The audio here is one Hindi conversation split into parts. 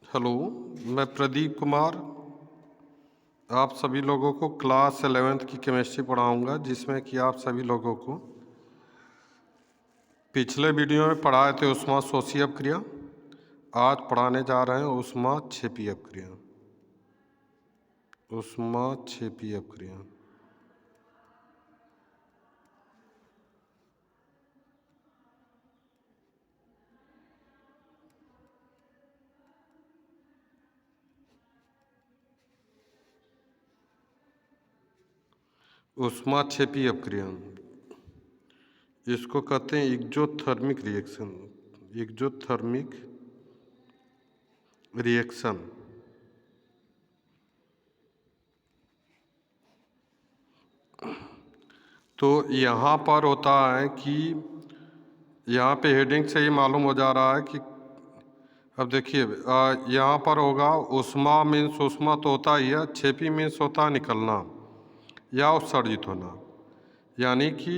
हेलो, मैं प्रदीप कुमार आप सभी लोगों को क्लास 11th की केमिस्ट्री पढ़ाऊंगा, जिसमें कि आप सभी लोगों को पिछले वीडियो में पढ़ाए थे ऊष्मा शोषी अपक्रिया। आज पढ़ाने जा रहे हैं ऊष्मा क्षेपी अपक्रिया। ऊष्मा क्षेपी अपक्रिया। ऊष्मा क्षेपी अपक्रिया इसको कहते हैं एक्जोथर्मिक रिएक्शन। एक्जोथर्मिक रिएक्शन तो यहाँ पर होता है कि यहाँ पे हेडिंग से ही मालूम हो जा रहा है कि अब देखिए यहाँ पर होगा ऊष्मा मीन्स ऊष्मा तो होता ही है, क्षेपी मीन्स होता है निकलना या उत्सर्जित होना। यानी कि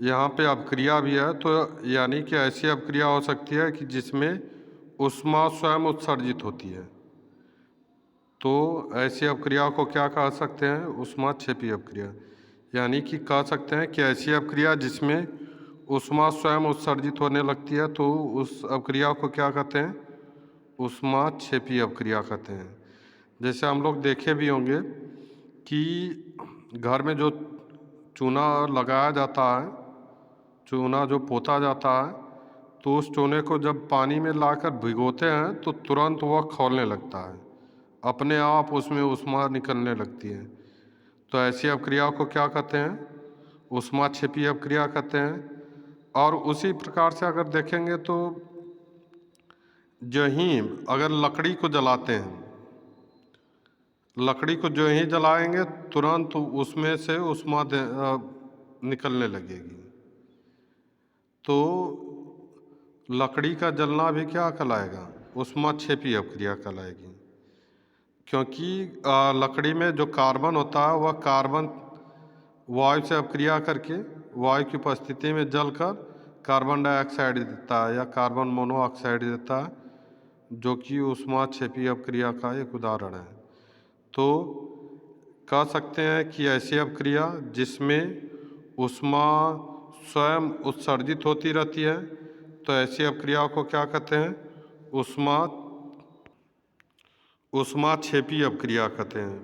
यहाँ पे अपक्रिया भी है, तो यानी कि ऐसी अपक्रिया हो सकती है कि जिसमें ऊष्मा स्वयं उत्सर्जित होती है। तो ऐसी अपक्रिया को क्या कह सकते हैं? ऊष्मा क्षेपी अपक्रिया। यानी कि कह सकते हैं कि ऐसी अपक्रिया जिसमें ऊष्मा स्वयं उत्सर्जित होने लगती है, तो उस अपक्रिया को क्या कहते हैं? ऊष्मा क्षेपी अपक्रिया कहते हैं। जैसे हम लोग देखे भी होंगे कि घर में जो चूना लगाया जाता है, चूना जो पोता जाता है, तो उस चूने को जब पानी में लाकर भिगोते हैं तो तुरंत वह खौलने लगता है, अपने आप उसमें ऊष्मा निकलने लगती है। तो ऐसी अपक्रिया को क्या कहते हैं? ऊष्मा क्षेपी अपक्रिया कहते हैं। और उसी प्रकार से अगर देखेंगे तो जो ही अगर लकड़ी को जलाते हैं, लकड़ी को जो ही जलाएंगे तुरंत उसमें से ऊष्मा निकलने लगेगी। तो लकड़ी का जलना भी क्या कहलाएगा? ऊष्मा क्षेपी अपक्रिया कहलाएगी। क्योंकि लकड़ी में जो कार्बन होता है वह कार्बन वायु से अपक्रिया करके वायु की उपस्थिति में जलकर कार्बन डाइऑक्साइड देता है या कार्बन मोनोऑक्साइड देता है, जो कि ऊष्मा क्षेपी अपक्रिया का एक उदाहरण है। तो कह सकते हैं कि ऐसी अपक्रिया जिसमें ऊष्मा स्वयं उत्सर्जित होती रहती है, तो ऐसी अपक्रिया को क्या कहते हैं? ऊष्मा क्षेपी अपक्रिया कहते हैं।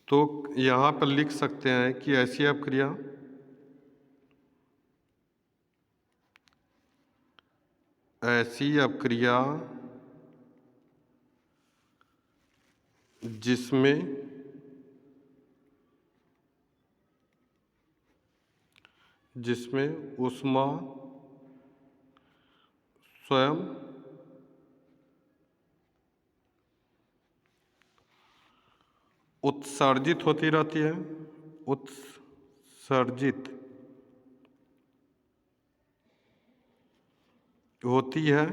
तो यहाँ पर लिख सकते हैं कि ऐसी अपक्रिया जिसमें ऊष्मा स्वयं उत्सर्जित होती रहती है, उत्सर्जित होती है,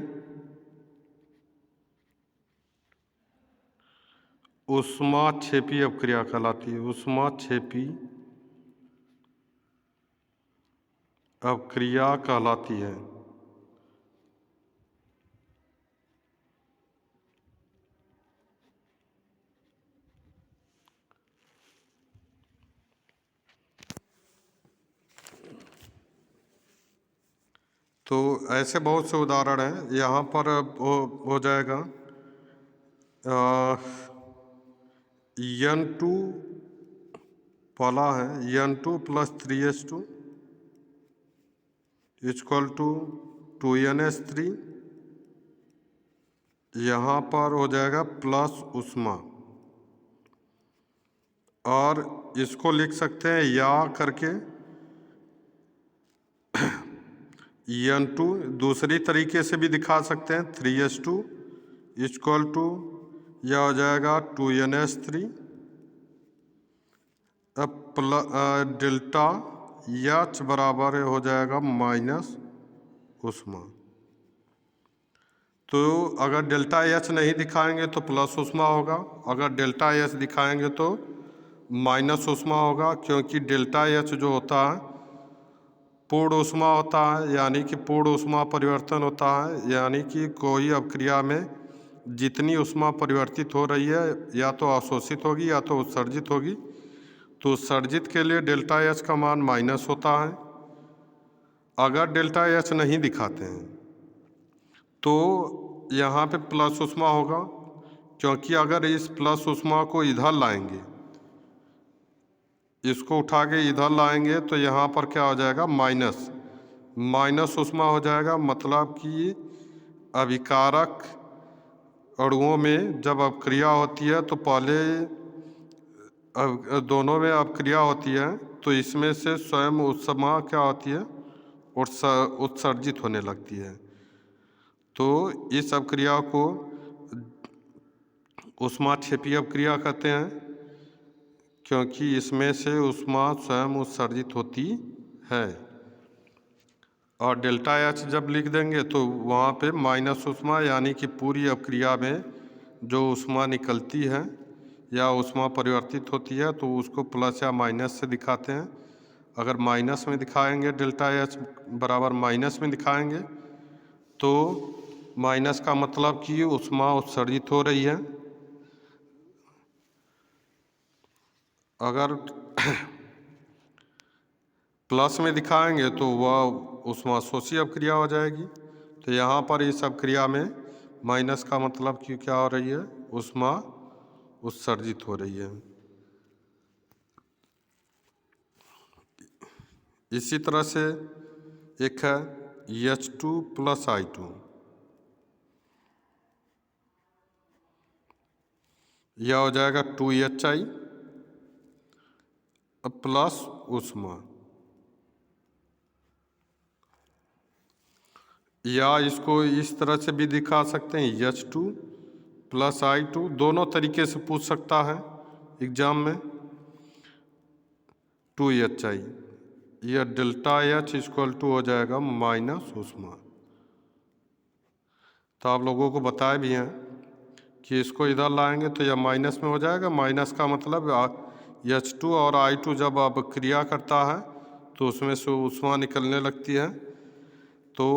ऊष्मा क्षेपी अपक्रिया कहलाती है। ऊष्मा क्षेपी अपक्रिया कहलाती है। तो ऐसे बहुत से उदाहरण हैं। यहाँ पर हो जाएगा N2 पहला है N2 + 3H2 = 2NH3। यहाँ पर हो जाएगा प्लस ऊष्मा, और इसको लिख सकते हैं या करके N2 दूसरी तरीके से भी दिखा सकते हैं 3H2 = यह हो जाएगा 2NH3 डेल्टा H बराबर हो जाएगा माइनस ऊष्मा। तो अगर डेल्टा H नहीं दिखाएंगे तो प्लस ऊष्मा होगा, अगर डेल्टा H दिखाएंगे तो माइनस ऊष्मा होगा, क्योंकि डेल्टा H जो होता है पूर्ण ऊष्मा होता है, यानी कि पूर्ण ऊष्मा परिवर्तन होता है। यानी कि कोई अपक्रिया में जितनी ऊष्मा परिवर्तित हो रही है या तो अवशोषित होगी या तो उत्सर्जित होगी। तो उत्सर्जित के लिए डेल्टा एच का मान माइनस होता है। अगर डेल्टा एच नहीं दिखाते हैं तो यहाँ पे प्लस ऊष्मा होगा, क्योंकि अगर इस प्लस ऊष्मा को इधर लाएंगे, इसको उठा के इधर लाएंगे तो यहाँ पर क्या हो जाएगा, माइनस ऊष्मा हो जाएगा। मतलब कि अभिकारक अणुओं में जब अपक्रिया होती है तो पहले दोनों में अपक्रिया होती है तो इसमें से स्वयं ऊष्मा क्या होती है, उत्सर्जित होने लगती है। तो इस अपक्रिया को ऊष्माक्षेपी अपक्रिया कहते हैं, क्योंकि इसमें से ऊष्मा स्वयं उत्सर्जित होती है। और डेल्टा एच जब लिख देंगे तो वहाँ पे माइनस ऊष्मा, यानी कि पूरी अपक्रिया में जो ऊष्मा निकलती है या ऊष्मा परिवर्तित होती है तो उसको प्लस या माइनस से दिखाते हैं। अगर माइनस में दिखाएंगे, डेल्टा एच बराबर माइनस में दिखाएंगे तो माइनस का मतलब कि ऊष्मा उत्सर्जित हो रही है। अगर प्लस में दिखाएंगे तो वह ऊष्मा शोषी अपक्रिया हो जाएगी। तो यहाँ पर इस अपक्रिया में माइनस का मतलब कि क्या हो रही है, ऊष्मा उत्सर्जित हो रही है। इसी तरह से एक है H2 + I2, यह हो जाएगा 2HI प्लस ऊष्मा, या इसको इस तरह से भी दिखा सकते हैं H2 + I2। दोनों तरीके से पूछ सकता है एग्जाम में। 2HI, यह डेल्टा H = हो जाएगा माइनस ऊष्मा। तो आप लोगों को बताए भी हैं कि इसको इधर लाएंगे तो यह माइनस में हो जाएगा। माइनस का मतलब H2 और I2 जब अब क्रिया करता है तो उसमें से ऊष्मा निकलने लगती है, तो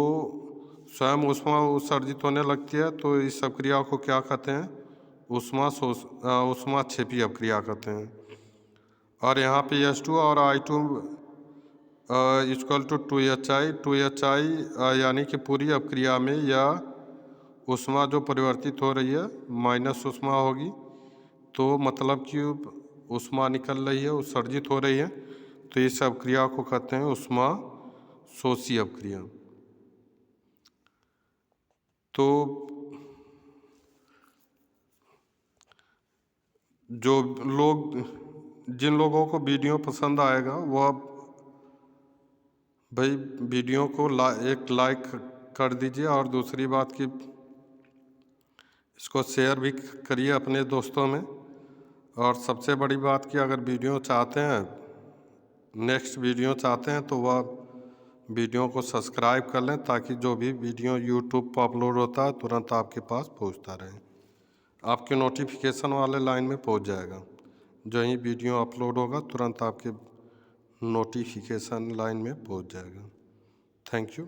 स्वयं ऊष्मा उत्सर्जित होने लगती है। तो इस अपक्रिया को क्या कहते हैं, ऊष्माक्षेपी अपक्रिया कहते हैं। और यहाँ पे H2 और I2 = 2HI यानी कि पूरी अपक्रिया में यह ऊष्मा जो परिवर्तित हो रही है माइनस ऊष्मा होगी। तो मतलब कि ऊष्मा निकल रही है, उत्सर्जित हो रही है। तो इस अपक्रिया को कहते हैं ऊष्मा शोषी अपक्रिया। तो जिन लोगों को वीडियो पसंद आएगा वह भाई वीडियो को एक लाइक कर दीजिए, और दूसरी बात कि इसको शेयर भी करिए अपने दोस्तों में। और सबसे बड़ी बात कि अगर वीडियो चाहते हैं, नेक्स्ट वीडियो चाहते हैं, तो वह वीडियो को सब्सक्राइब कर लें, ताकि जो भी वीडियो यूट्यूब पर अपलोड होता है तुरंत आपके पास पहुंचता रहे, आपके नोटिफिकेशन वाले लाइन में पहुंच जाएगा। जो ही वीडियो अपलोड होगा तुरंत आपके नोटिफिकेशन लाइन में पहुंच जाएगा। Thank you.